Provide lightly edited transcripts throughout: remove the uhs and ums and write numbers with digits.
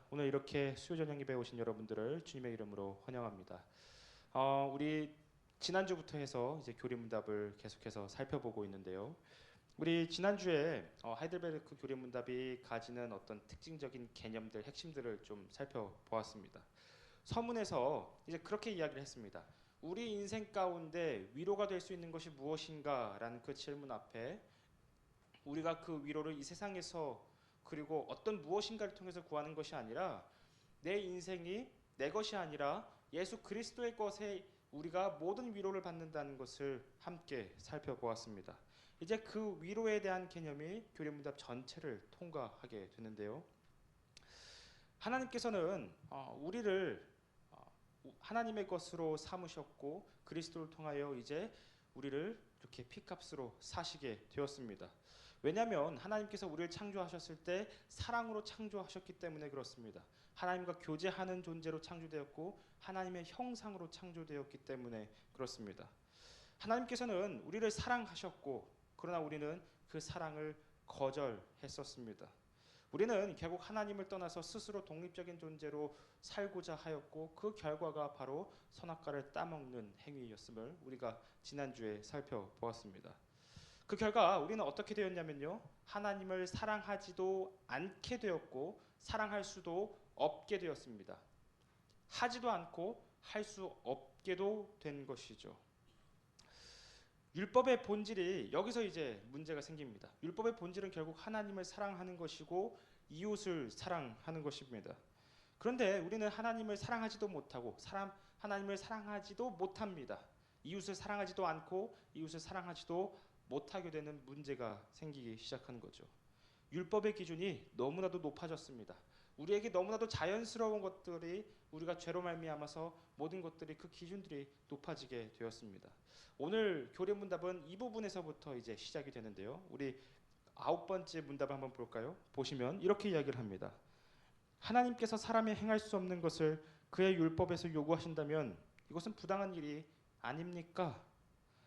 오늘 이렇게 수요저녁 예배에 오신 여러분들을 주님의 이름으로 환영합니다. 우리 지난주부터 해서 이제 교리문답을 계속해서 살펴보고 있는데요. 우리 지난주에 하이델베르크 교리문답이 가지는 어떤 특징적인 개념들, 핵심들을 좀 살펴보았습니다. 서문에서 이제 그렇게 이야기를 했습니다. 우리 인생 가운데 위로가 될 수 있는 것이 무엇인가라는 그 질문 앞에 우리가 그 위로를 이 세상에서 그리고 어떤 무엇인가를 통해서 구하는 것이 아니라 내 인생이 내 것이 아니라 예수 그리스도의 것에 우리가 모든 위로를 받는다는 것을 함께 살펴보았습니다. 이제 그 위로에 대한 개념이 교리문답 전체를 통과하게 되는데요. 하나님께서는 우리를 하나님의 것으로 삼으셨고 그리스도를 통하여 이제 우리를 이렇게 피값으로 사시게 되었습니다. 왜냐하면 하나님께서 우리를 창조하셨을 때 사랑으로 창조하셨기 때문에 그렇습니다. 하나님과 교제하는 존재로 창조되었고 하나님의 형상으로 창조되었기 때문에 그렇습니다. 하나님께서는 우리를 사랑하셨고 그러나 우리는 그 사랑을 거절했었습니다. 우리는 결국 하나님을 떠나서 스스로 독립적인 존재로 살고자 하였고 그 결과가 바로 선악과를 따먹는 행위였음을 우리가 지난주에 살펴보았습니다. 그 결과 우리는 어떻게 되었냐면요. 하나님을 사랑하지도 않게 되었고 사랑할 수도 없게 되었습니다. 하지도 않고 할 수 없게도 된 것이죠. 율법의 본질이 여기서 이제 문제가 생깁니다. 율법의 본질은 결국 하나님을 사랑하는 것이고 이웃을 사랑하는 것입니다. 그런데 우리는 하나님을 사랑하지도 못하고 하나님을 사랑하지도 못합니다. 이웃을 사랑하지도 않고 이웃을 사랑하지도 못하게 되는 문제가 생기기 시작하는 거죠. 율법의 기준이 너무나도 높아졌습니다. 우리에게 너무나도 자연스러운 것들이 우리가 죄로 말미암아서 모든 것들이 그 기준들이 높아지게 되었습니다. 오늘 교리문답은 이 부분에서부터 이제 시작이 되는데요. 우리 9번째 문답을 한번 볼까요? 보시면 이렇게 이야기를 합니다. 하나님께서 사람이 행할 수 없는 것을 그의 율법에서 요구하신다면 이것은 부당한 일이 아닙니까?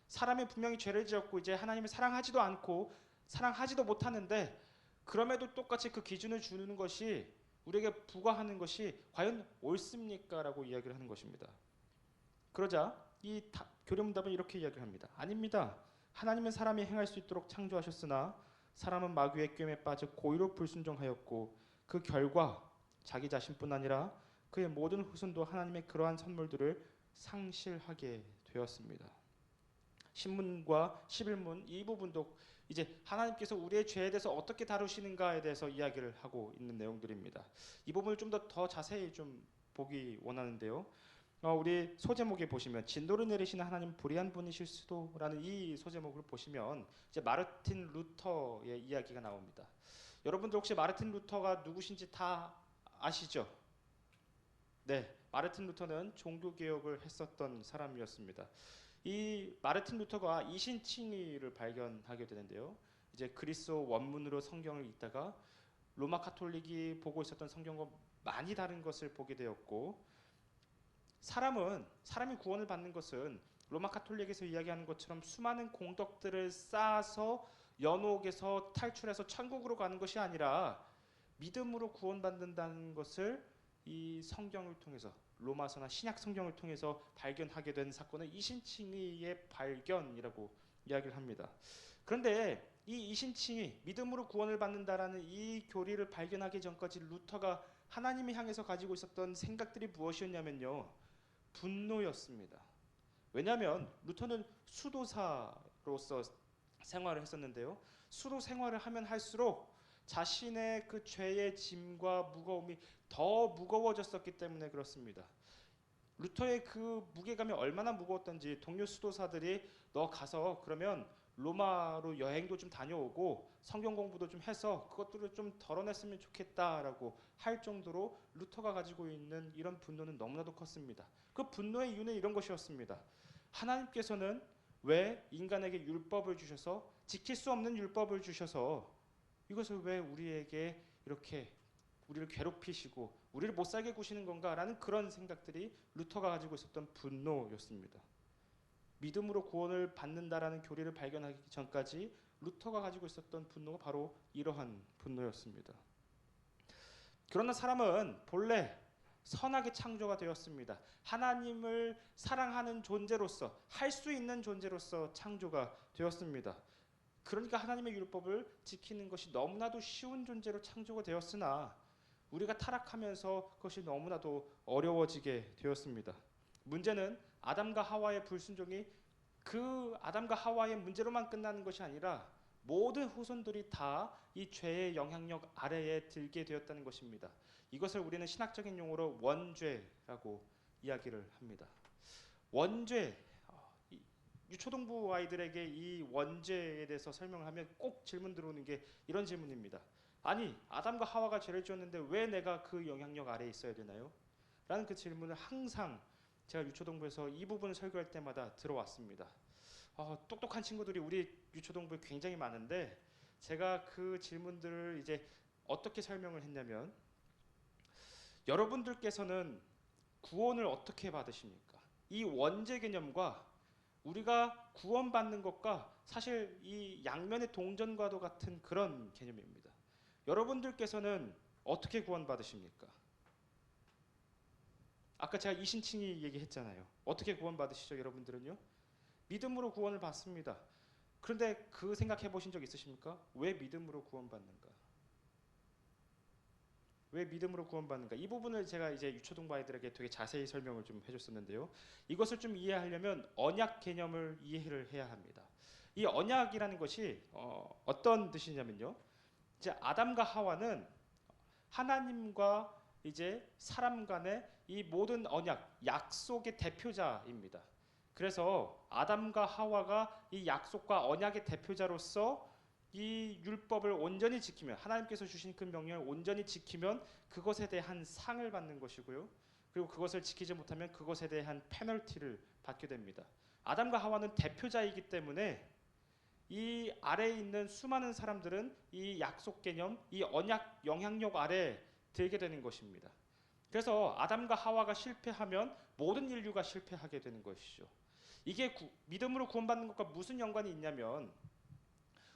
사람이 분명히 죄를 지었고 이제 하나님을 사랑하지도 않고 사랑하지도 못하는데 그럼에도 똑같이 그 기준을 주는 것이 우리에게 부과하는 것이 과연 옳습니까? 라고 이야기를 하는 것입니다. 그러자 이 교리문답은 이렇게 이야기를 합니다. 아닙니다. 하나님은 사람이 행할 수 있도록 창조하셨으나 사람은 마귀의 꾀임에 빠져 고의로 불순종하였고 그 결과 자기 자신뿐 아니라 그의 모든 후손도 하나님의 그러한 선물들을 상실하게 되었습니다. 신문과 11문 이 부분도 이제 하나님께서 우리의 죄에 대해서 어떻게 다루시는가에 대해서 이야기를 하고 있는 내용들입니다. 이 부분을 좀 더 자세히 좀 보기 원하는데요. 우리 소제목에 보시면 진노를 내리시는 하나님 불의한 분이실 수도라는 이 소제목을 보시면 이제 마르틴 루터의 이야기가 나옵니다. 여러분들 혹시 마르틴 루터가 누구신지 다 아시죠? 네, 마르틴 루터는 종교개혁을 했었던 사람이었습니다. 이 마르틴 루터가 이신칭의를 발견하게 되는데요. 이제 그리스어 원문으로 성경을 읽다가 로마 카톨릭이 보고 있었던 성경과 많이 다른 것을 보게 되었고 사람이 구원을 받는 것은 로마 카톨릭에서 이야기하는 것처럼 수많은 공덕들을 쌓아서 연옥에서 탈출해서 천국으로 가는 것이 아니라 믿음으로 구원받는다는 것을 이 성경을 통해서 로마서나 신약 성경을 통해서 발견하게 된 사건은 이신칭의의 발견이라고 이야기를 합니다. 그런데 이 이신칭의 믿음으로 구원을 받는다라는 이 교리를 발견하기 전까지 루터가 하나님을 향해서 가지고 있었던 생각들이 무엇이었냐면요. 분노였습니다. 왜냐하면 루터는 수도사로서 생활을 했었는데요. 수도 생활을 하면 할수록 자신의 그 죄의 짐과 무거움이 더 무거워졌었기 때문에 그렇습니다. 루터의 그 무게감이 얼마나 무거웠던지 동료 수도사들이 너 가서 그러면 로마로 여행도 좀 다녀오고 성경 공부도 좀 해서 그것들을 좀 덜어냈으면 좋겠다라고 할 정도로 루터가 가지고 있는 이런 분노는 너무나도 컸습니다. 그 분노의 이유는 이런 것이었습니다. 하나님께서는 왜 인간에게 율법을 주셔서 지킬 수 없는 율법을 주셔서 이것을 왜 우리에게 이렇게 우리를 괴롭히시고 우리를 못 살게 구시는 건가라는 그런 생각들이 루터가 가지고 있었던 분노였습니다. 믿음으로 구원을 받는다라는 교리를 발견하기 전까지 루터가 가지고 있었던 분노가 바로 이러한 분노였습니다. 그러나 사람은 본래 선하게 창조가 되었습니다. 하나님을 사랑하는 존재로서, 할 수 있는 존재로서 창조가 되었습니다. 그러니까 하나님의 율법을 지키는 것이 너무나도 쉬운 존재로 창조가 되었으나 우리가 타락하면서 그것이 너무나도 어려워지게 되었습니다. 문제는 아담과 하와의 불순종이 그 아담과 하와의 문제로만 끝나는 것이 아니라 모든 후손들이 다 이 죄의 영향력 아래에 들게 되었다는 것입니다. 이것을 우리는 신학적인 용어로 원죄라고 이야기를 합니다. 원죄, 유초등부 아이들에게 이 원죄에 대해서 설명을 하면 꼭 질문 들어오는 게 이런 질문입니다. 아니, 아담과 하와가 죄를 지었는데 왜 내가 그 영향력 아래에 있어야 되나요? 라는 그 질문을 항상 제가 유초등부에서 이 부분을 설교할 때마다 들어왔습니다. 똑똑한 친구들이 우리 유초등부에 굉장히 많은데 제가 그 질문들을 이제 어떻게 설명을 했냐면, 여러분들께서는 구원을 어떻게 받으십니까? 이 원죄 개념과 우리가 구원받는 것과 사실 이 양면의 동전과도 같은 그런 개념입니다. 여러분들께서는 어떻게 구원받으십니까? 아까 제가 이신칭이 얘기했잖아요. 어떻게 구원받으시죠, 여러분들은요? 믿음으로 구원을 받습니다. 그런데 그 생각해 보신 적 있으십니까? 왜 믿음으로 구원받는가? 왜 믿음으로 구원받는가? 이 부분을 제가 이제 유초등부 아이들에게 되게 자세히 설명을 좀 해줬었는데요. 이것을 좀 이해하려면 언약 개념을 이해를 해야 합니다. 이 언약이라는 것이 어떤 뜻이냐면요. 이제 아담과 하와는 하나님과 이제 사람 간의 이 모든 언약, 약속의 대표자입니다. 그래서 아담과 하와가 이 약속과 언약의 대표자로서 이 율법을 온전히 지키면, 하나님께서 주신 그 명령을 온전히 지키면 그것에 대한 상을 받는 것이고요. 그리고 그것을 지키지 못하면 그것에 대한 페널티를 받게 됩니다. 아담과 하와는 대표자이기 때문에 이 아래에 있는 수많은 사람들은 이 약속 개념, 이 언약 영향력 아래에 들게 되는 것입니다. 그래서 아담과 하와가 실패하면 모든 인류가 실패하게 되는 것이죠. 이게 믿음으로 구원받는 것과 무슨 연관이 있냐면,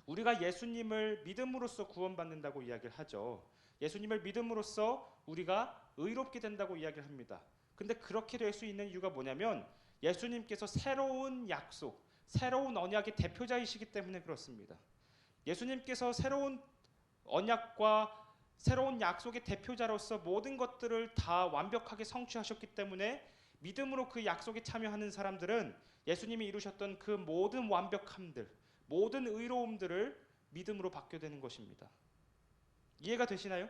우리가 예수님을 믿음으로써 구원받는다고 이야기를 하죠. 예수님을 믿음으로써 우리가 의롭게 된다고 이야기를 합니다. 근데 그렇게 될 수 있는 이유가 뭐냐면 예수님께서 새로운 약속, 새로운 언약의 대표자이시기 때문에 그렇습니다. 예수님께서 새로운 언약과 새로운 약속의 대표자로서 모든 것들을 다 완벽하게 성취하셨기 때문에 믿음으로 그 약속에 참여하는 사람들은 예수님이 이루셨던 그 모든 완벽함들, 모든 의로움들을 믿음으로 받게 되는 것입니다. 이해가 되시나요?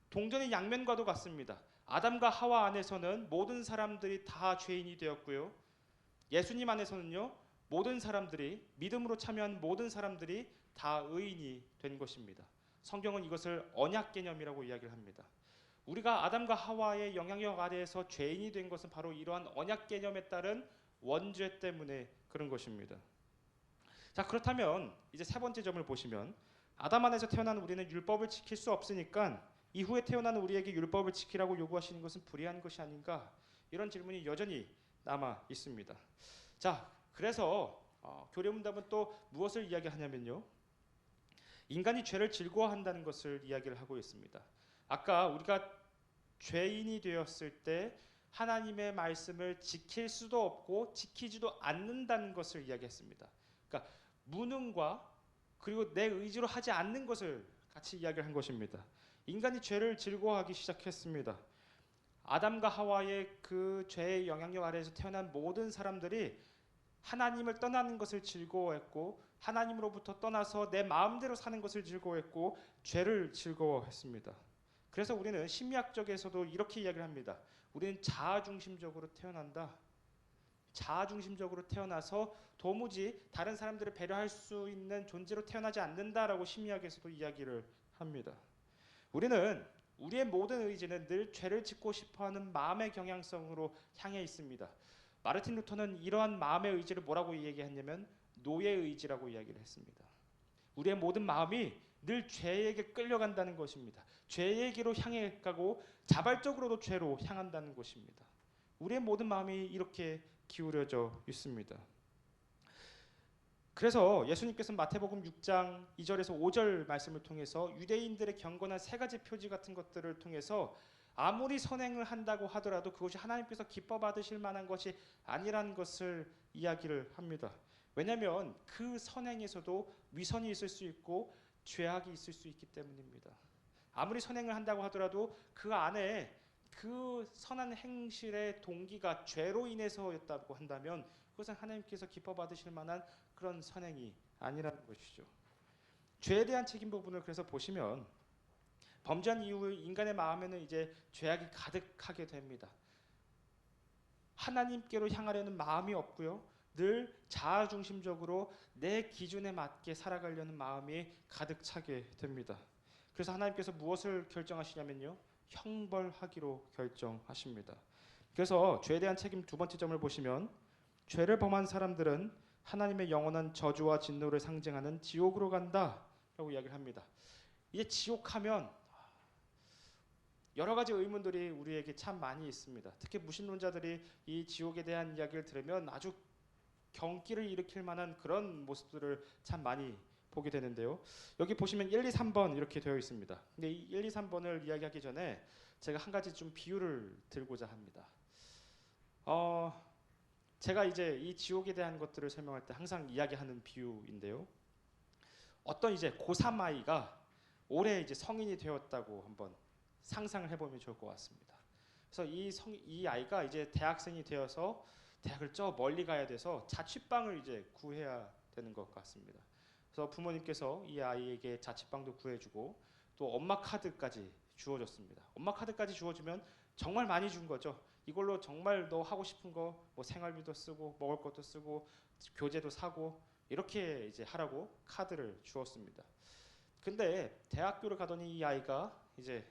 동전의 양면과도 같습니다. 아담과 하와 안에서는 모든 사람들이 다 죄인이 되었고요. 예수님 안에서는요, 모든 사람들이, 믿음으로 참여한 모든 사람들이 다 의인이 된 것입니다. 성경은 이것을 언약 개념이라고 이야기를 합니다. 우리가 아담과 하와의 영향력 아래에서 죄인이 된 것은 바로 이러한 언약 개념에 따른 원죄 때문에 그런 것입니다. 자, 그렇다면 이제 세 번째 점을 보시면, 아담 안에서 태어난 우리는 율법을 지킬 수 없으니까 이후에 태어나는 우리에게 율법을 지키라고 요구하시는 것은 불의한 것이 아닌가? 이런 질문이 여전히 남아 있습니다. 자, 그래서 교례문답은 또 무엇을 이야기하냐면요, 인간이 죄를 즐거워한다는 것을 이야기를 하고 있습니다. 아까 우리가 죄인이 되었을 때 하나님의 말씀을 지킬 수도 없고 지키지도 않는다는 것을 이야기했습니다. 그러니까 무능과 그리고 내 의지로 하지 않는 것을 같이 이야기를 한 것입니다. 인간이 죄를 즐거워하기 시작했습니다. 아담과 하와의 그 죄의 영향력 아래에서 태어난 모든 사람들이 하나님을 떠나는 것을 즐거워했고, 하나님으로부터 떠나서 내 마음대로 사는 것을 즐거워했고, 죄를 즐거워했습니다. 그래서 우리는 심리학적에서도 이렇게 이야기를 합니다. 우리는 자아중심적으로 태어난다. 자아중심적으로 태어나서 도무지 다른 사람들을 배려할 수 있는 존재로 태어나지 않는다라고 심리학에서도 이야기를 합니다. 우리는 우리의 모든 의지는 늘 죄를 짓고 싶어하는 마음의 경향성으로 향해 있습니다. 마르틴 루터는 이러한 마음의 의지를 뭐라고 얘기했냐면 노예 의지라고 이야기를 했습니다. 우리의 모든 마음이 늘 죄에게 끌려간다는 것입니다. 죄에게로 향해 가고 자발적으로도 죄로 향한다는 것입니다. 우리의 모든 마음이 이렇게 기울여져 있습니다. 그래서 예수님께서 마태복음 6장 2절에서 5절 말씀을 통해서 유대인들의 경건한 세 가지 표지 같은 것들을 통해서 아무리 선행을 한다고 하더라도 그것이 하나님께서 기뻐 받으실 만한 것이 아니라는 것을 이야기를 합니다. 왜냐하면 그 선행에서도 위선이 있을 수 있고 죄악이 있을 수 있기 때문입니다. 아무리 선행을 한다고 하더라도 그 안에 그 선한 행실의 동기가 죄로 인해서였다고 한다면 그것은 하나님께서 기뻐 받으실 만한 그런 선행이 아니라는 것이죠. 죄에 대한 책임 부분을 그래서 보시면 범죄한 이후 인간의 마음에는 이제 죄악이 가득하게 됩니다. 하나님께로 향하려는 마음이 없고요. 늘 자아중심적으로 내 기준에 맞게 살아가려는 마음이 가득 차게 됩니다. 그래서 하나님께서 무엇을 결정하시냐면요. 형벌하기로 결정하십니다. 그래서 죄에 대한 책임 두 번째 점을 보시면 죄를 범한 사람들은 하나님의 영원한 저주와 진노를 상징하는 지옥으로 간다라고 이야기를 합니다. 이제 지옥하면 여러 가지 의문들이 우리에게 참 많이 있습니다. 특히 무신론자들이 이 지옥에 대한 이야기를 들으면 아주 경기를 일으킬 만한 그런 모습들을 참 많이 보게 되는데요. 여기 보시면 1, 2, 3번 이렇게 되어 있습니다. 근데 이 1, 2, 3번을 이야기하기 전에 제가 한 가지 좀 비유를 들고자 합니다. 제가 이제 이 지옥에 대한 것들을 설명할 때 항상 이야기하는 비유인데요. 어떤 이제 고3 아이가 올해 이제 성인이 되었다고 한번 상상을 해보면 좋을 것 같습니다. 그래서 이 아이가 이제 대학생이 되어서 대학을 저 멀리 가야 돼서 자취방을 이제 구해야 되는 것 같습니다. 그래서 부모님께서 이 아이에게 자취방도 구해주고 또 엄마 카드까지 주어줬습니다. 엄마 카드까지 주어주면 정말 많이 준 거죠. 이걸로 정말 너 하고 싶은 거 뭐 생활비도 쓰고 먹을 것도 쓰고 교재도 사고 이렇게 이제 하라고 카드를 주었습니다. 근데 대학교를 가더니 이 아이가 이제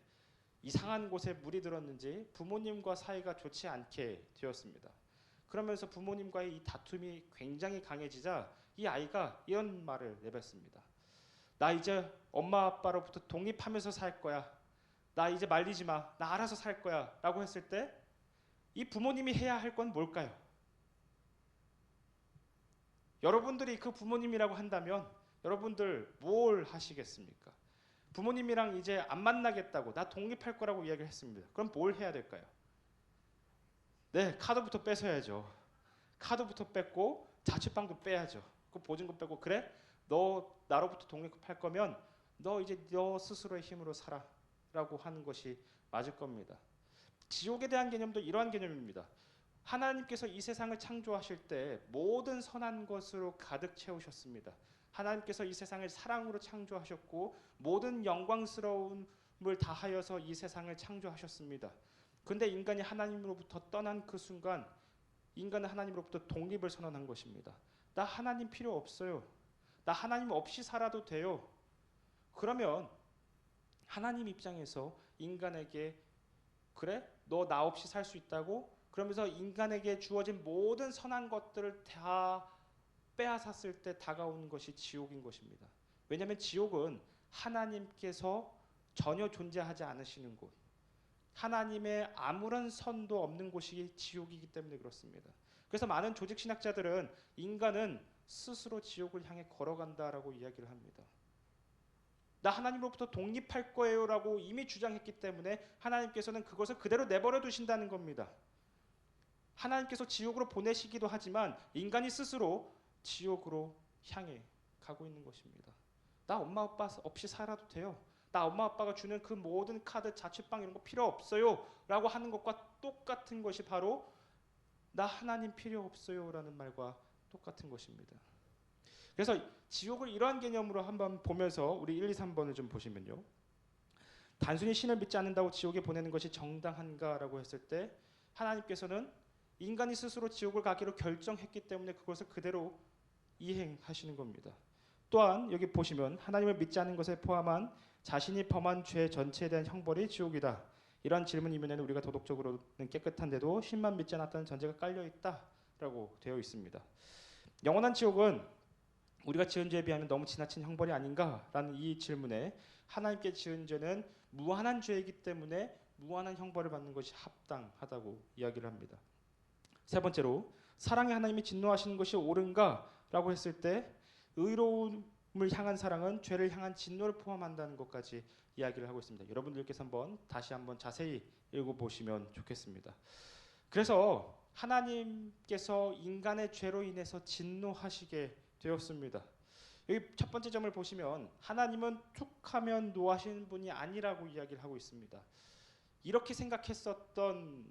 이상한 곳에 물이 들었는지 부모님과 사이가 좋지 않게 되었습니다. 그러면서 부모님과의 이 다툼이 굉장히 강해지자 이 아이가 이런 말을 내뱉습니다. 나 이제 엄마 아빠로부터 독립하면서 살 거야. 나 이제 말리지 마. 나 알아서 살 거야. 라고 했을 때 이 부모님이 해야 할 건 뭘까요? 여러분들이 그 부모님이라고 한다면 여러분들 뭘 하시겠습니까? 부모님이랑 이제 안 만나겠다고 나 독립할 거라고 이야기를 했습니다. 그럼 뭘 해야 될까요? 네, 카드부터 뺏어야죠. 카드부터 뺏고 자취방도 빼야죠. 그 보증금 빼고 그래? 너 나로부터 독립할 거면 너 이제 너 스스로의 힘으로 살아 라고 하는 것이 맞을 겁니다. 지옥에 대한 개념도 이러한 개념입니다. 하나님께서 이 세상을 창조하실 때 모든 선한 것으로 가득 채우셨습니다. 하나님께서 이 세상을 사랑으로 창조하셨고 모든 영광스러움을 다하여서 이 세상을 창조하셨습니다. 근데 인간이 하나님으로부터 떠난 그 순간 인간은 하나님으로부터 독립을 선언한 것입니다. 나 하나님 필요 없어요. 나 하나님 없이 살아도 돼요. 그러면 하나님 입장에서 인간에게 그래? 너 나 없이 살 수 있다고? 그러면서 인간에게 주어진 모든 선한 것들을 다 빼앗았을 때 다가오는 것이 지옥인 것입니다. 왜냐하면 지옥은 하나님께서 전혀 존재하지 않으시는 곳, 하나님의 아무런 선도 없는 곳이 지옥이기 때문에 그렇습니다. 그래서 많은 조직 신학자들은 인간은 스스로 지옥을 향해 걸어간다라고 이야기를 합니다. 나 하나님으로부터 독립할 거예요라고 이미 주장했기 때문에 하나님께서는 그것을 그대로 내버려 두신다는 겁니다. 하나님께서 지옥으로 보내시기도 하지만 인간이 스스로 지옥으로 향해 가고 있는 것입니다. 나 엄마 아빠 없이 살아도 돼요. 나 엄마 아빠가 주는 그 모든 카드, 자취방 이런 거 필요 없어요 라고 하는 것과 똑같은 것이 바로 나 하나님 필요 없어요 라는 말과 똑같은 것입니다. 그래서 지옥을 이러한 개념으로 한번 보면서 우리 1, 2, 3번을 좀 보시면요. 단순히 신을 믿지 않는다고 지옥에 보내는 것이 정당한가라고 했을 때 하나님께서는 인간이 스스로 지옥을 가기로 결정했기 때문에 그것을 그대로 이행하시는 겁니다. 또한 여기 보시면 하나님을 믿지 않는 것에 포함한 자신이 범한 죄 전체에 대한 형벌이 지옥이다. 이런 질문 이면에는 우리가 도덕적으로는 깨끗한데도 신만 믿지 않았다는 전제가 깔려있다라고 되어 있습니다. 영원한 지옥은 우리가 지은 죄에 비하면 너무 지나친 형벌이 아닌가라는 이 질문에 하나님께 지은 죄는 무한한 죄이기 때문에 무한한 형벌을 받는 것이 합당하다고 이야기를 합니다. 세 번째로 사랑의 하나님이 진노하시는 것이 옳은가라고 했을 때 의로움을 향한 사랑은 죄를 향한 진노를 포함한다는 것까지 이야기를 하고 있습니다. 여러분들께서 다시 한번 자세히 읽어보시면 좋겠습니다. 그래서 하나님께서 인간의 죄로 인해서 진노하시게 되었습니다. 여기 첫 번째 점을 보시면 하나님은 툭하면 노하시는 분이 아니라고 이야기를 하고 있습니다. 이렇게 생각했었던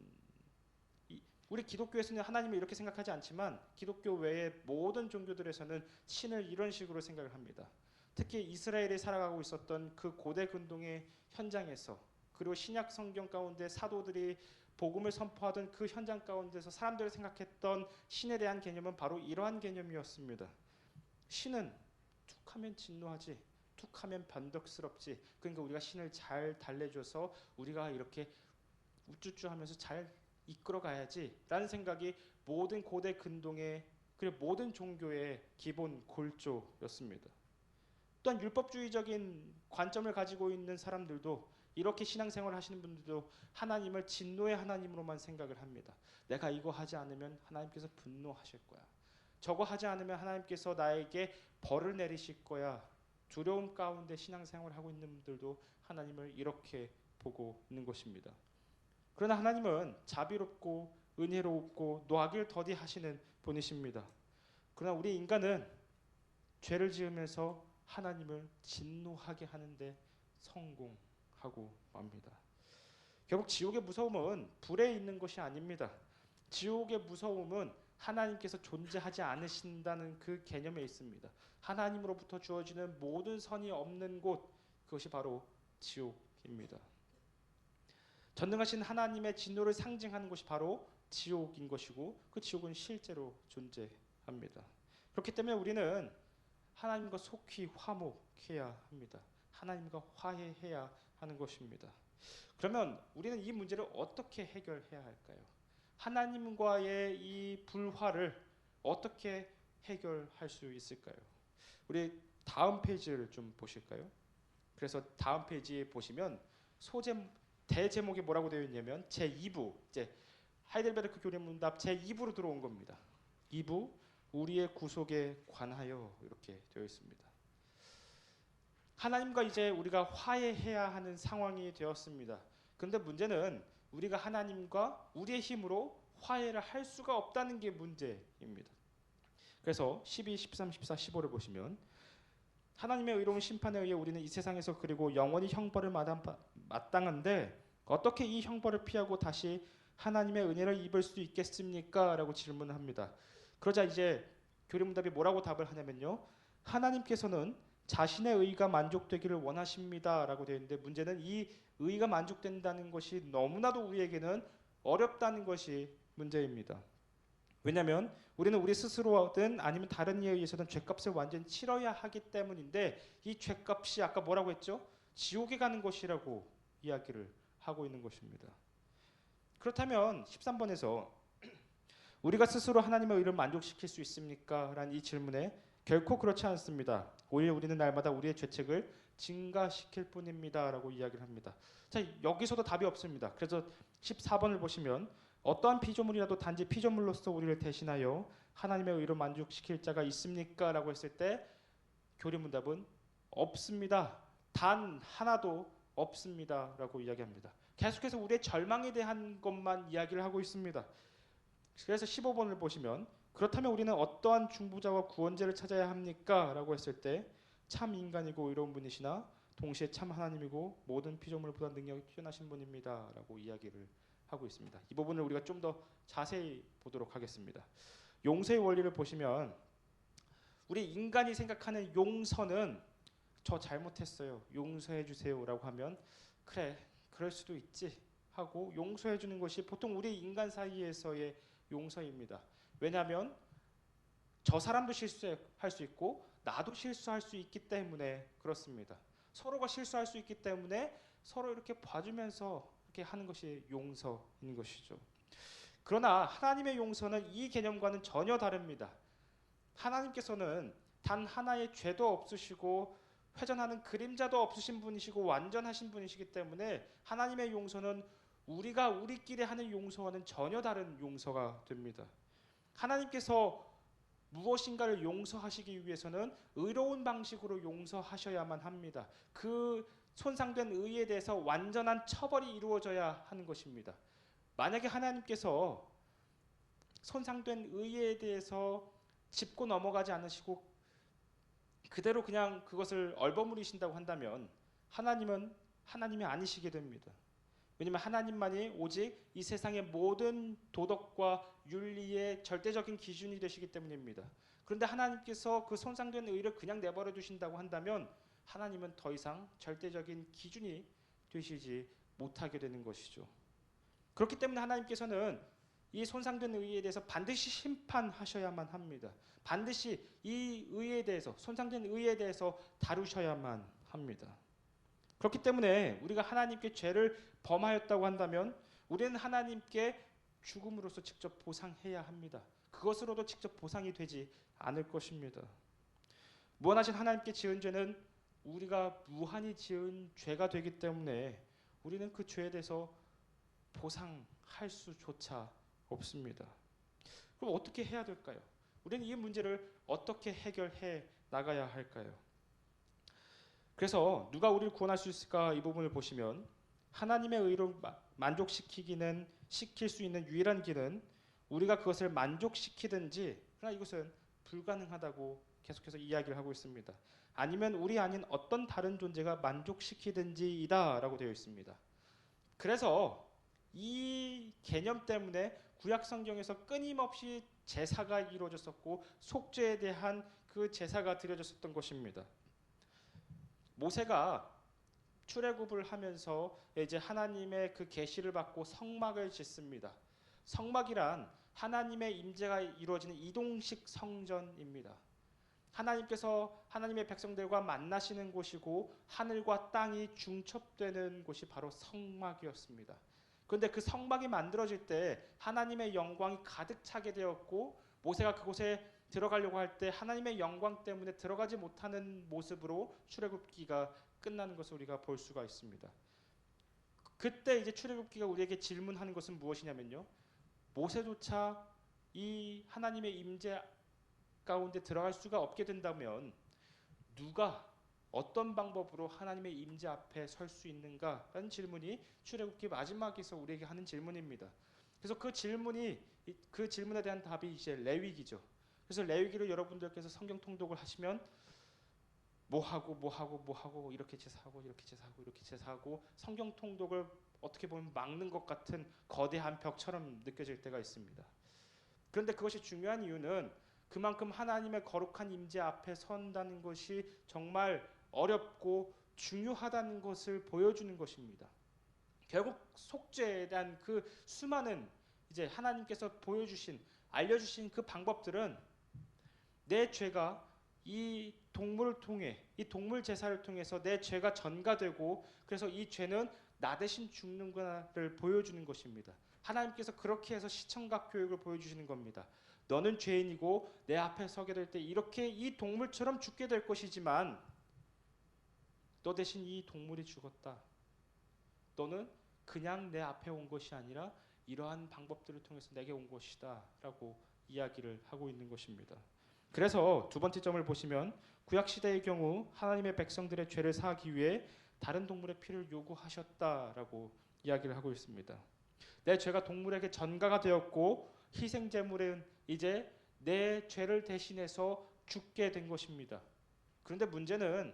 우리 기독교에서는 하나님을 이렇게 생각하지 않지만 기독교 외의 모든 종교들에서는 신을 이런 식으로 생각을 합니다. 특히 이스라엘에 살아가고 있었던 그 고대 근동의 현장에서 그리고 신약 성경 가운데 사도들이 복음을 선포하던 그 현장 가운데서 사람들이 생각했던 신에 대한 개념은 바로 이러한 개념이었습니다. 신은 툭하면 진노하지, 툭하면 변덕스럽지. 그러니까 우리가 신을 잘 달래줘서 우리가 이렇게 우쭈쭈하면서 잘 이끌어가야지라는 생각이 모든 고대 근동의 그리고 모든 종교의 기본 골조였습니다. 또한 율법주의적인 관점을 가지고 있는 사람들도 이렇게 신앙생활을 하시는 분들도 하나님을 진노의 하나님으로만 생각을 합니다. 내가 이거 하지 않으면 하나님께서 분노하실 거야. 저거 하지 않으면 하나님께서 나에게 벌을 내리실 거야. 두려움 가운데 신앙생활을 하고 있는 분들도 하나님을 이렇게 보고 있는 것입니다. 그러나 하나님은 자비롭고 은혜롭고 노하기를 더디하시는 분이십니다. 그러나 우리 인간은 죄를 지으면서 하나님을 진노하게 하는데 성공하고 맙니다. 결국 지옥의 무서움은 불에 있는 것이 아닙니다. 지옥의 무서움은 하나님께서 존재하지 않으신다는 그 개념에 있습니다. 하나님으로부터 주어지는 모든 선이 없는 곳, 그것이 바로 지옥입니다. 전능하신 하나님의 진노를 상징하는 것이 바로 지옥인 것이고 그 지옥은 실제로 존재합니다. 그렇기 때문에 우리는 하나님과 속히 화목해야 합니다. 하나님과 화해해야 하는 것입니다. 그러면 우리는 이 문제를 어떻게 해결해야 할까요? 하나님과의 이 불화를 어떻게 해결할 수 있을까요? 우리 다음 페이지를 좀 보실까요? 그래서 다음 페이지에 보시면 대제목이 뭐라고 되어 있냐면 제2부, 이제 하이델베르크 교리문답 제2부로 들어온 겁니다. 2부 우리의 구속에 관하여 이렇게 되어 있습니다. 하나님과 이제 우리가 화해해야 하는 상황이 되었습니다. 그런데 문제는 우리가 하나님과 우리의 힘으로 화해를 할 수가 없다는 게 문제입니다. 그래서 12, 13, 14, 15를 보시면 하나님의 의로운 심판에 의해 우리는 이 세상에서 그리고 영원히 형벌을 마땅한데 어떻게 이 형벌을 피하고 다시 하나님의 은혜를 입을 수 있겠습니까? 라고 질문을 합니다. 그러자 이제 교리문답이 뭐라고 답을 하냐면요. 하나님께서는 자신의 의가 만족되기를 원하십니다. 라고 되어 있는데 문제는 이 의가 만족된다는 것이 너무나도 우리에게는 어렵다는 것이 문제입니다. 왜냐하면 우리는 우리 스스로든 아니면 다른 이에 의해서든 죄값을 완전히 치러야 하기 때문인데 이 죄값이 아까 뭐라고 했죠? 지옥에 가는 것이라고 이야기를 하고 있는 것입니다. 그렇다면 13번에서 우리가 스스로 하나님의 의를 만족시킬 수 있습니까? 라는 이 질문에 결코 그렇지 않습니다. 오히려 우리는 날마다 우리의 죄책을 증가시킬 뿐입니다. 라고 이야기를 합니다. 자, 여기서도 답이 없습니다. 그래서 14번을 보시면 어떠한 피조물이라도 단지 피조물로서 우리를 대신하여 하나님의 의로 만족시킬 자가 있습니까? 라고 했을 때 교리문답은 없습니다. 단 하나도 없습니다. 라고 이야기합니다. 계속해서 우리의 절망에 대한 것만 이야기를 하고 있습니다. 그래서 15번을 보시면 그렇다면 우리는 어떠한 중보자와 구원자를 찾아야 합니까? 라고 했을 때 참 인간이고 의로운 분이시나 동시에 참 하나님이고 모든 피조물보다 능력이 뛰어나신 분입니다. 라고 이야기를 하고 있습니다. 이 부분을 우리가 좀 더 자세히 보도록 하겠습니다. 용서의 원리를 보시면 우리 인간이 생각하는 용서는 저 잘못했어요. 용서해 주세요라고 하면 그래 그럴 수도 있지 하고 용서해 주는 것이 보통 우리 인간 사이에서의 용서입니다. 왜냐하면 저 사람도 실수할 수 있고 나도 실수할 수 있기 때문에 그렇습니다. 서로가 실수할 수 있기 때문에 서로 이렇게 봐주면서 이렇게 하는 것이 용서인 것이죠. 그러나 하나님의 용서는 이 개념과는 전혀 다릅니다. 하나님께서는 단 하나의 죄도 없으시고 회전하는 그림자도 없으신 분이시고 완전하신 분이시기 때문에 하나님의 용서는 우리가 우리끼리 하는 용서와는 전혀 다른 용서가 됩니다. 하나님께서 무엇인가를 용서하시기 위해서는 의로운 방식으로 용서하셔야만 합니다. 그 손상된 의에 대해서 완전한 처벌이 이루어져야 하는 것입니다. 만약에 하나님께서 손상된 의에 대해서 짚고 넘어가지 않으시고 그대로 그냥 그것을 얼버무리신다고 한다면 하나님은 하나님이 아니시게 됩니다. 왜냐하면 하나님만이 오직 이 세상의 모든 도덕과 윤리의 절대적인 기준이 되시기 때문입니다. 그런데 하나님께서 그 손상된 의를 그냥 내버려 두신다고 한다면 하나님은 더 이상 절대적인 기준이 되시지 못하게 되는 것이죠. 그렇기 때문에 하나님께서는 이 손상된 의에 대해서 반드시 심판하셔야만 합니다. 반드시 이 의에 대해서, 손상된 의에 대해서 다루셔야만 합니다. 그렇기 때문에 우리가 하나님께 죄를 범하였다고 한다면 우리는 하나님께 죽음으로써 직접 보상해야 합니다. 그것으로도 직접 보상이 되지 않을 것입니다. 무한하신 하나님께 지은 죄는 우리가 무한히 지은 죄가 되기 때문에 우리는 그 죄에 대해서 보상할 수조차 없습니다. 그럼 어떻게 해야 될까요? 우리는 이 문제를 어떻게 해결해 나가야 할까요? 그래서 누가 우리를 구원할 수 있을까 이 부분을 보시면 하나님의 의로 시킬 수 있는 유일한 길은 우리가 그것을 만족시키든지, 그러나 이것은 불가능하다고 계속해서 이야기를 하고 있습니다. 아니면 우리 아닌 어떤 다른 존재가 만족시키든지이다 라고 되어 있습니다. 그래서 이 개념 때문에 구약 성경에서 끊임없이 제사가 이루어졌었고 속죄에 대한 그 제사가 드려졌었던 것입니다. 모세가 출애굽을 하면서 이제 하나님의 그 계시를 받고 성막을 짓습니다. 성막이란 하나님의 임재가 이루어지는 이동식 성전입니다. 하나님께서 하나님의 백성들과 만나시는 곳이고 하늘과 땅이 중첩되는 곳이 바로 성막이었습니다. 그런데 그 성막이 만들어질 때 하나님의 영광이 가득 차게 되었고 모세가 그곳에 들어가려고 할 때 하나님의 영광 때문에 들어가지 못하는 모습으로 출애굽기가 끝나는 것을 우리가 볼 수가 있습니다. 그때 이제 출애굽기가 우리에게 질문하는 것은 무엇이냐면요. 모세조차 이 하나님의 임재 가운데 들어갈 수가 없게 된다면 누가 어떤 방법으로 하나님의 임재 앞에 설 수 있는가라는 질문이 출애굽기 마지막에서 우리에게 하는 질문입니다. 그래서 그 질문에 대한 답이 이제 레위기죠. 그래서 레위기를 여러분들께서 성경 통독을 하시면 뭐 하고 이렇게 제사하고 이렇게 제사하고 이렇게 제사하고 성경 통독을 어떻게 보면 막는 것 같은 거대한 벽처럼 느껴질 때가 있습니다. 그런데 그것이 중요한 이유는 그만큼 하나님의 거룩한 임재 앞에 선다는 것이 정말 어렵고 중요하다는 것을 보여주는 것입니다. 결국 속죄에 대한 그 수많은 이제 하나님께서 알려주신 그 방법들은 내 죄가 이 동물을 통해, 이 동물 제사를 통해서 내 죄가 전가되고 그래서 이 죄는 나 대신 죽는구나를 보여주는 것입니다. 하나님께서 그렇게 해서 시청각 교육을 보여주시는 겁니다. 너는 죄인이고 내 앞에 서게 될 때 이렇게 이 동물처럼 죽게 될 것이지만 너 대신 이 동물이 죽었다. 너는 그냥 내 앞에 온 것이 아니라 이러한 방법들을 통해서 내게 온 것이다 라고 이야기를 하고 있는 것입니다. 그래서 두 번째 점을 보시면 구약시대의 경우 하나님의 백성들의 죄를 사하기 위해 다른 동물의 피를 요구하셨다라고 이야기를 하고 있습니다. 내 죄가 동물에게 전가가 되었고 희생제물은 이제 내 죄를 대신해서 죽게 된 것입니다. 그런데 문제는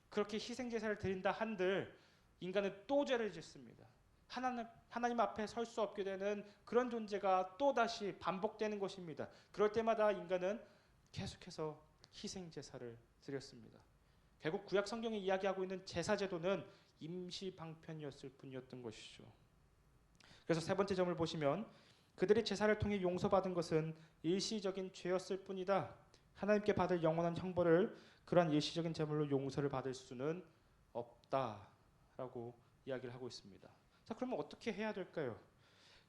그렇게 희생제사를 드린다 한들 인간은 또 죄를 짓습니다. 하나님 앞에 설 수 없게 되는 그런 존재가 또다시 반복되는 것입니다. 그럴 때마다 인간은 계속해서 희생제사를 드렸습니다. 결국 구약 성경이 이야기하고 있는 제사제도는 임시 방편이었을 뿐이었던 것이죠. 그래서 세 번째 점을 보시면 그들이 제사를 통해 용서받은 것은 일시적인 죄였을 뿐이다. 하나님께 받을 영원한 형벌을 그러한 일시적인 제물로 용서를 받을 수는 없다라고 이야기를 하고 있습니다. 자, 그러면 어떻게 해야 될까요?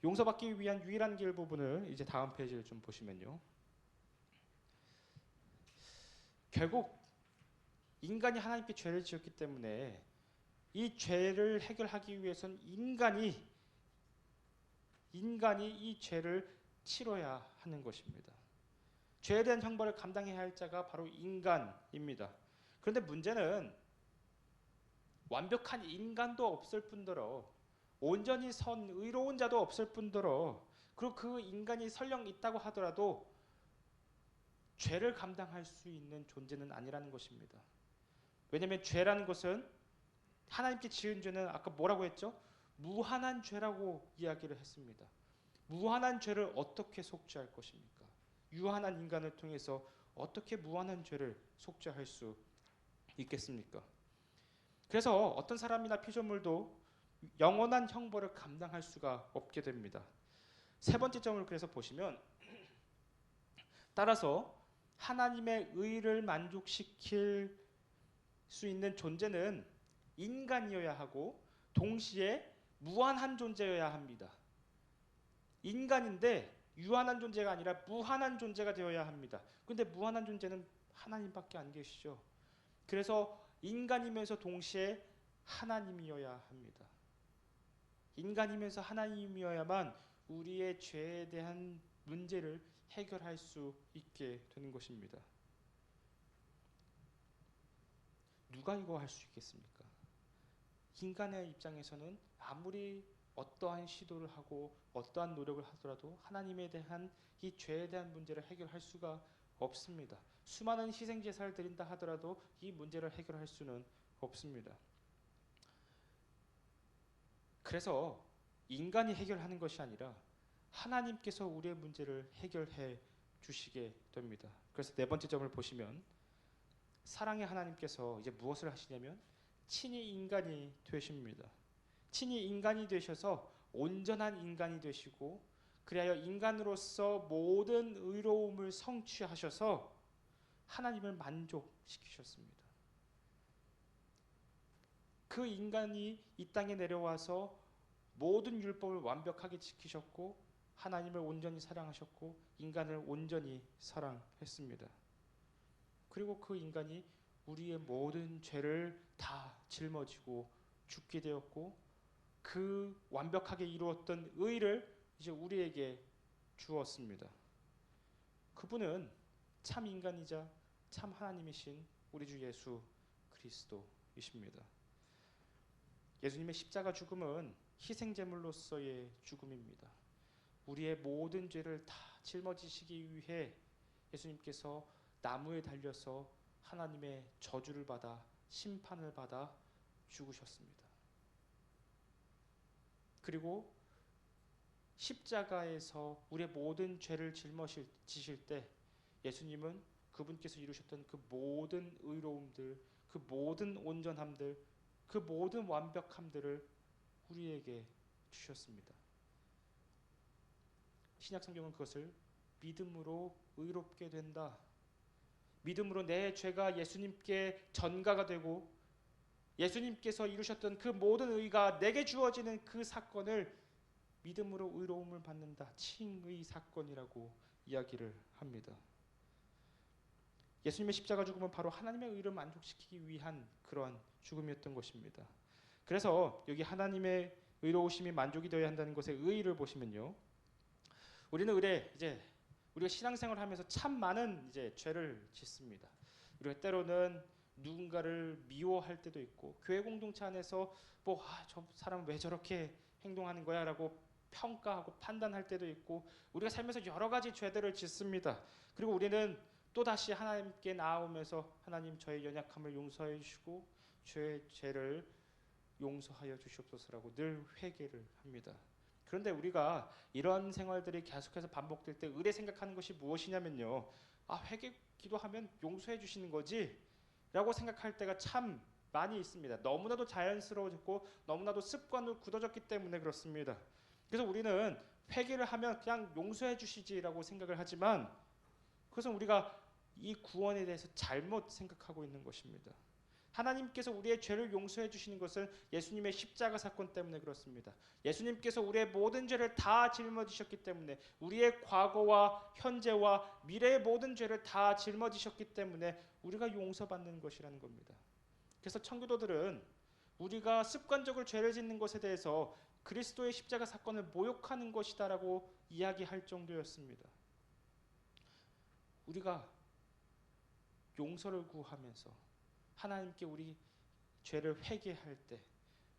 용서받기 위한 유일한 길 부분을 이제 다음 페이지를 좀 보시면요. 결국 인간이 하나님께 죄를 지었기 때문에 이 죄를 해결하기 위해서는 인간이 이 죄를 치러야 하는 것입니다. 죄에 대한 형벌을 감당해야 할 자가 바로 인간입니다. 그런데 문제는 완벽한 인간도 없을 뿐더러 온전히 의로운 자도 없을 뿐더러 그리고 그 인간이 설령 있다고 하더라도 죄를 감당할 수 있는 존재는 아니라는 것입니다. 왜냐하면 죄라는 것은 하나님께 지은 죄는 아까 뭐라고 했죠? 무한한 죄라고 이야기를 했습니다. 무한한 죄를 어떻게 속죄할 것입니까? 유한한 인간을 통해서 어떻게 무한한 죄를 속죄할 수 있겠습니까? 그래서 어떤 사람이나 피조물도 영원한 형벌을 감당할 수가 없게 됩니다. 세 번째 점을 그래서 보시면 따라서 하나님의 의를 만족시킬 수 있는 존재는 인간이어야 하고 동시에 무한한 존재여야 합니다. 인간인데 유한한 존재가 아니라 무한한 존재가 되어야 합니다. 그런데 무한한 존재는 하나님밖에 안 계시죠. 그래서 인간이면서 동시에 하나님이어야 합니다. 인간이면서 하나님이어야만 우리의 죄에 대한 문제를 해결할 수 있게 되는 것입니다. 누가 이거 할 수 있겠습니까? 인간의 입장에서는 아무리 어떠한 시도를 하고 어떠한 노력을 하더라도 하나님에 대한 이 죄에 대한 문제를 해결할 수가 없습니다. 수많은 희생 제사를 드린다 하더라도 이 문제를 해결할 수는 없습니다. 그래서 인간이 해결하는 것이 아니라 하나님께서 우리의 문제를 해결해 주시게 됩니다. 그래서 네 번째 점을 보시면 사랑의 하나님께서 이제 무엇을 하시냐면 친히 인간이 되십니다. 친히 인간이 되셔서 온전한 인간이 되시고 그리하여 인간으로서 모든 의로움을 성취하셔서 하나님을 만족시키셨습니다. 그 인간이 이 땅에 내려와서 모든 율법을 완벽하게 지키셨고 하나님을 온전히 사랑하셨고 인간을 온전히 사랑했습니다. 그리고 그 인간이 우리의 모든 죄를 다 짊어지고 죽게 되었고 그 완벽하게 이루었던 의를 이제 우리에게 주었습니다. 그분은 참 인간이자 참 하나님이신 우리 주 예수 그리스도이십니다. 예수님의 십자가 죽음은 희생제물로서의 죽음입니다. 우리의 모든 죄를 다 짊어지시기 위해 예수님께서 나무에 달려서 하나님의 저주를 받아 심판을 받아 죽으셨습니다. 그리고 십자가에서 우리의 모든 죄를 짊어지실 때 예수님은 그분께서 이루셨던 그 모든 의로움들, 그 모든 온전함들, 그 모든 완벽함들을 우리에게 주셨습니다. 신약 성경은 그것을 믿음으로 의롭게 된다. 믿음으로 내 죄가 예수님께 전가가 되고 예수님께서 이루셨던 그 모든 의가 내게 주어지는 그 사건을 믿음으로 의로움을 받는다. 칭의 사건이라고 이야기를 합니다. 예수님의 십자가 죽음은 바로 하나님의 의를 만족시키기 위한 그러한 죽음이었던 것입니다. 그래서 여기 하나님의 의로우심이 만족이 되어야 한다는 것의 의의를 보시면요. 우리는 우리가 신앙생활을 하면서 참 많은 죄를 짓습니다. 우리가 때로는 누군가를 미워할 때도 있고 교회 공동체 안에서 저 사람 왜 저렇게 행동하는 거야 라고 평가하고 판단할 때도 있고 우리가 살면서 여러 가지 죄들을 짓습니다. 그리고 우리는 또다시 하나님께 나아오면서 하나님 저의 연약함을 용서해 주시고 죄를 용서하여 주시옵소서라고 늘 회개를 합니다. 그런데 우리가 이런 생활들이 계속해서 반복될 때 의례 생각하는 것이 무엇이냐면요. 회개 기도하면 용서해 주시는 거지 라고 생각할 때가 참 많이 있습니다. 너무나도 자연스러워졌고 너무나도 습관으로 굳어졌기 때문에 그렇습니다. 그래서 우리는 회개를 하면 그냥 용서해 주시지라고 생각을 하지만 그것은 우리가 이 구원에 대해서 잘못 생각하고 있는 것입니다. 하나님께서 우리의 죄를 용서해 주시는 것은 예수님의 십자가 사건 때문에 그렇습니다. 예수님께서 우리의 모든 죄를 다 짊어지셨기 때문에 우리의 과거와 현재와 미래의 모든 죄를 다 짊어지셨기 때문에 우리가 용서받는 것이라는 겁니다. 그래서 청교도들은 우리가 습관적으로 죄를 짓는 것에 대해서 그리스도의 십자가 사건을 모욕하는 것이다라고 이야기할 정도였습니다. 우리가 용서를 구하면서 하나님께 우리 죄를 회개할 때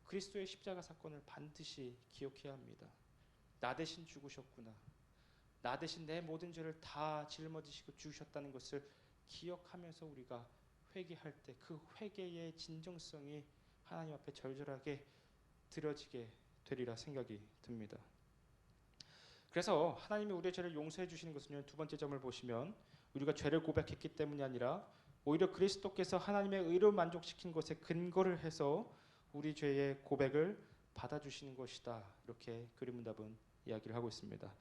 그리스도의 십자가 사건을 반드시 기억해야 합니다. 나 대신 죽으셨구나. 나 대신 내 모든 죄를 다 짊어지시고 죽으셨다는 것을 기억하면서 우리가 회개할 때 그 회개의 진정성이 하나님 앞에 절절하게 드려지게 되리라 생각이 듭니다. 그래서 하나님이 우리의 죄를 용서해 주시는 것은요, 두 번째 점을 보시면 우리가 죄를 고백했기 때문이 아니라 오히려 그리스도께서 하나님의 의로 만족시킨 것에 근거를 해서 우리 죄의 고백을 받아주시는 것이다. 이렇게 그림문답은 이야기를 하고 있습니다.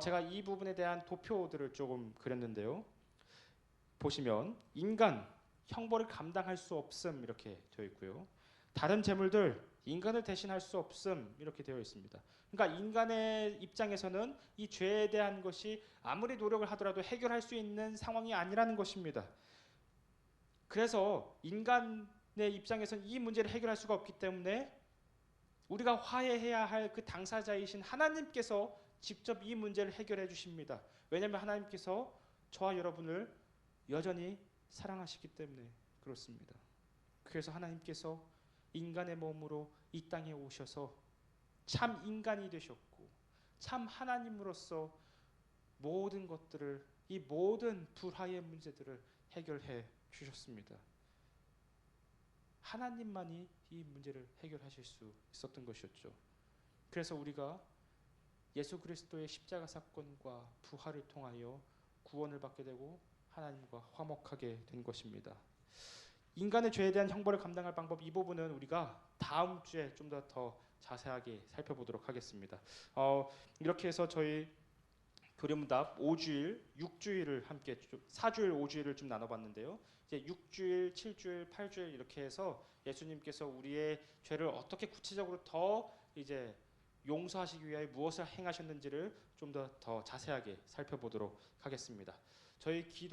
제가 이 부분에 대한 도표들을 조금 그렸는데요. 보시면 인간, 형벌을 감당할 수 없음 이렇게 되어 있고요. 다른 재물들, 인간을 대신할 수 없음 이렇게 되어 있습니다. 그러니까 인간의 입장에서는 이 죄에 대한 것이 아무리 노력을 하더라도 해결할 수 있는 상황이 아니라는 것입니다. 그래서 인간의 입장에서는 이 문제를 해결할 수가 없기 때문에 우리가 화해해야 할 그 당사자이신 하나님께서 직접 이 문제를 해결해 주십니다. 왜냐하면 하나님께서 저와 여러분을 여전히 사랑하시기 때문에 그렇습니다. 그래서 하나님께서 인간의 몸으로 이 땅에 오셔서 참 인간이 되셨고 참 하나님으로서 모든 것들을, 이 모든 불화의 문제들을 해결해 주셨습니다. 하나님만이 이 문제를 해결하실 수 있었던 것이었죠. 그래서 우리가 예수 그리스도의 십자가 사건과 부활을 통하여 구원을 받게 되고 하나님과 화목하게 된 것입니다. 인간의 죄에 대한 형벌을 감당할 방법, 이 부분은 우리가 다음 주에 좀 더 자세하게 살펴보도록 하겠습니다. 이렇게 해서 저희 교리문답 5주일, 6주일을 함께 4주일, 5주일을 좀 나눠봤는데요. 이제 6주일, 7주일, 8주일 이렇게 해서 예수님께서 우리의 죄를 어떻게 구체적으로 더 이제 용서하시기 위하여 무엇을 행하셨는지를 좀 더 자세하게 살펴보도록 하겠습니다. 저희 기도